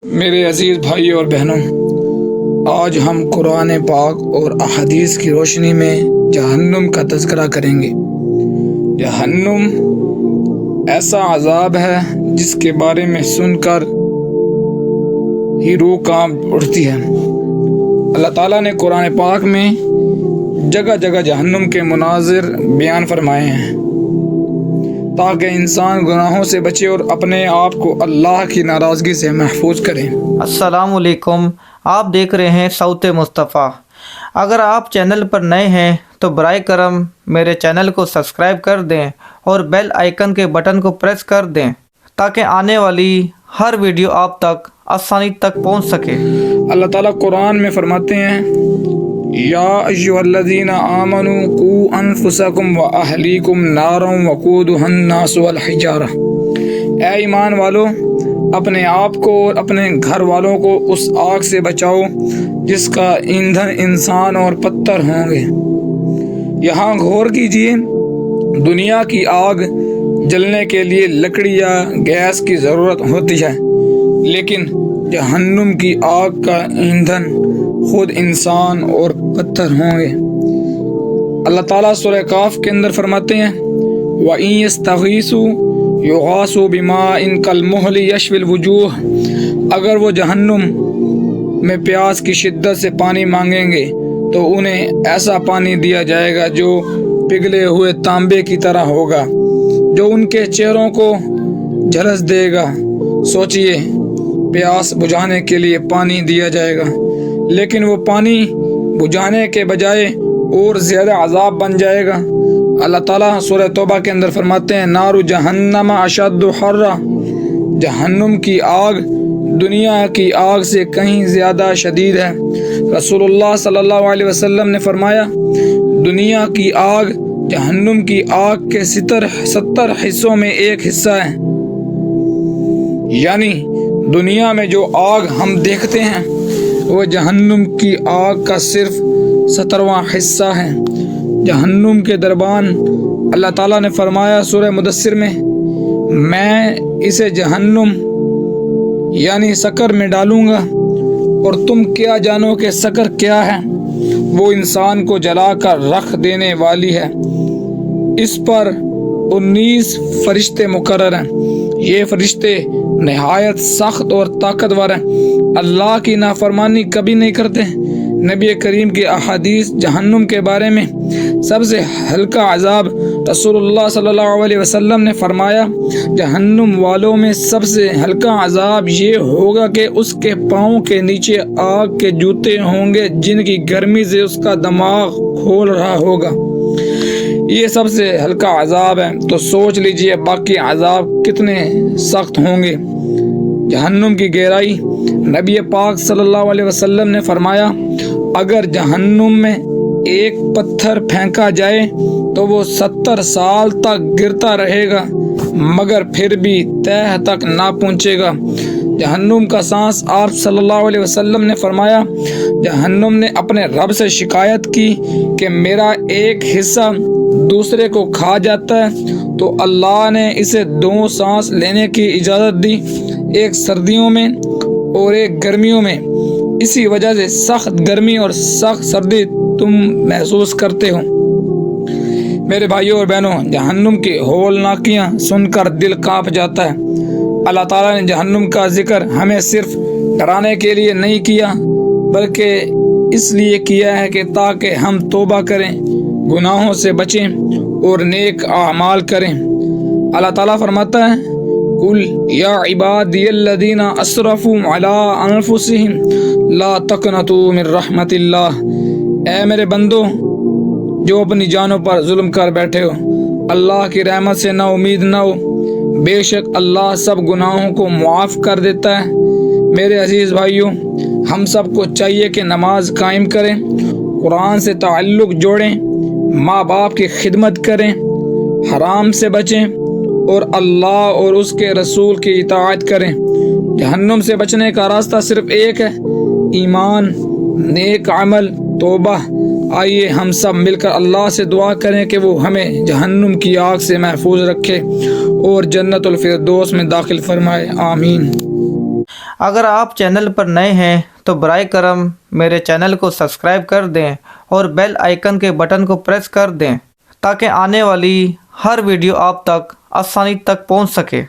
میرے عزیز بھائی اور بہنوں، آج ہم قرآن پاک اور احادیث کی روشنی میں جہنم کا تذکرہ کریں گے۔ جہنم ایسا عذاب ہے جس کے بارے میں سن کر ہی روح کانپ اٹھتی ہے۔ اللہ تعالیٰ نے قرآن پاک میں جگہ جگہ جہنم کے مناظر بیان فرمائے ہیں تاکہ انسان گناہوں سے بچے اور اپنے آپ کو اللہ کی ناراضگی سے محفوظ کرے۔ السلام علیکم، آپ دیکھ رہے ہیں صوت مصطفیٰ۔ اگر آپ چینل پر نئے ہیں تو برائے کرم میرے چینل کو سبسکرائب کر دیں اور بیل آئیکن کے بٹن کو پریس کر دیں تاکہ آنے والی ہر ویڈیو آپ تک آسانی تک پہنچ سکے۔ اللہ تعالیٰ قرآن میں فرماتے ہیں، یا ایھا الذین آمنوا قوا انفسکم واہلیکم نارا وقودھا الناس والحجارہ۔ اے ایمان والو، اپنے آپ کو اور اپنے گھر والوں کو اس آگ سے بچاؤ جس کا ایندھن انسان اور پتھر ہوں گے۔ یہاں غور کیجئے، دنیا کی آگ جلنے کے لیے لکڑی یا گیس کی ضرورت ہوتی ہے، لیکن جہنم کی آگ کا ایندھن خود انسان اور پتھر ہوں گے۔ اللہ تعالیٰ سورہ کاف کے اندر فرماتے ہیں، وَإِن يَسْتَغِيثُوا يُغَاثُوا بِمَاءٍ كَالْمُهْلِ يَشْوِي الْوُجُوهَ۔ اگر وہ جہنم میں پیاس کی شدت سے پانی مانگیں گے تو انہیں ایسا پانی دیا جائے گا جو پگھلے ہوئے تانبے کی طرح ہوگا، جو ان کے چہروں کو جھلس دے گا۔ سوچئے، پیاس بجھانے کے لیے پانی دیا جائے گا، لیکن وہ پانی بجھانے کے بجائے اور زیادہ عذاب بن جائے گا۔ اللہ تعالیٰ سورہ توبہ کے اندر فرماتے ہیں، نار جہنم اشد حرا۔ جہنم کی آگ دنیا کی آگ سے کہیں زیادہ شدید ہے۔ رسول اللہ صلی اللہ علیہ وسلم نے فرمایا، دنیا کی آگ جہنم کی آگ کے 70 حصوں میں ایک حصہ ہے۔ یعنی دنیا میں جو آگ ہم دیکھتے ہیں وہ جہنم کی آگ کا صرف 70واں حصہ ہے۔ جہنم کے دربان اللہ تعالیٰ نے فرمایا سورہ مدثر میں اسے جہنم یعنی سقر میں ڈالوں گا، اور تم کیا جانو کہ سقر کیا ہے؟ وہ انسان کو جلا کر رکھ دینے والی ہے۔ اس پر 19 فرشتے مقرر ہیں۔ یہ فرشتے نہایت سخت اور طاقتور ہیں، اللہ کی نافرمانی کبھی نہیں کرتے۔ نبی کریم کی احادیث جہنم کے بارے میں سب سے ہلکا عذاب رسول اللہ صلی اللہ علیہ وسلم نے فرمایا، جہنم والوں میں سب سے ہلکا عذاب یہ ہوگا کہ اس کے پاؤں کے نیچے آگ کے جوتے ہوں گے جن کی گرمی سے اس کا دماغ کھول رہا ہوگا۔ یہ سب سے ہلکا عذاب ہے، تو سوچ لیجئے باقی عذاب کتنے سخت ہوں گے۔ جہنم کی گہرائی، نبی پاک صلی اللہ علیہ وسلم نے فرمایا، اگر جہنم میں ایک پتھر پھینکا جائے تو وہ 70 سال تک گرتا رہے گا مگر پھر بھی تہہ تک نہ پہنچے گا۔ جہنم کا سانس، آپ صلی اللہ علیہ وسلم نے فرمایا، جہنم نے اپنے رب سے شکایت کی کہ میرا ایک حصہ دوسرے کو کھا جاتا ہے، تو اللہ نے اسے 2 سانس لینے کی اجازت دی، ایک سردیوں میں اور ایک گرمیوں میں۔ اسی وجہ سے سخت گرمی اور سخت سردی تم محسوس کرتے ہو۔ میرے بھائیوں اور بہنوں، جہنم کی ہولناکیاں سن کر دل کانپ جاتا ہے۔ اللہ تعالیٰ نے جہنم کا ذکر ہمیں صرف ڈرانے کے لیے نہیں کیا بلکہ اس لیے کیا ہے کہ تاکہ ہم توبہ کریں، گناہوں سے بچیں اور نیک اعمال کریں۔ اللہ تعالیٰ فرماتا ہے، قل یا عبادی الذین اسرفوا علی انفسہم لا تقنطوا من رحمت اللہ۔ اے میرے بندو جو اپنی جانوں پر ظلم کر بیٹھے ہو، اللہ کی رحمت سے نا امید نہ ہو، بے شک اللہ سب گناہوں کو معاف کر دیتا ہے۔ میرے عزیز بھائیوں، ہم سب کو چاہیے کہ نماز قائم کریں، قرآن سے تعلق جوڑیں، ماں باپ کی خدمت کریں، حرام سے بچیں اور اللہ اور اس کے رسول کی اطاعت کریں۔ جہنم سے بچنے کا راستہ صرف ایک ہے، ایمان، نیک عمل، توبہ۔ آئیے ہم سب مل کر اللہ سے دعا کریں کہ وہ ہمیں جہنم کی آگ سے محفوظ رکھے اور جنت الفردوس میں داخل فرمائے، آمین۔ اگر آپ چینل پر نئے ہیں تو برائے کرم میرے چینل کو سبسکرائب کر دیں اور بیل آئیکن کے بٹن کو پریس کر دیں تاکہ آنے والی ہر ویڈیو آپ تک آسانی تک پہنچ سکے۔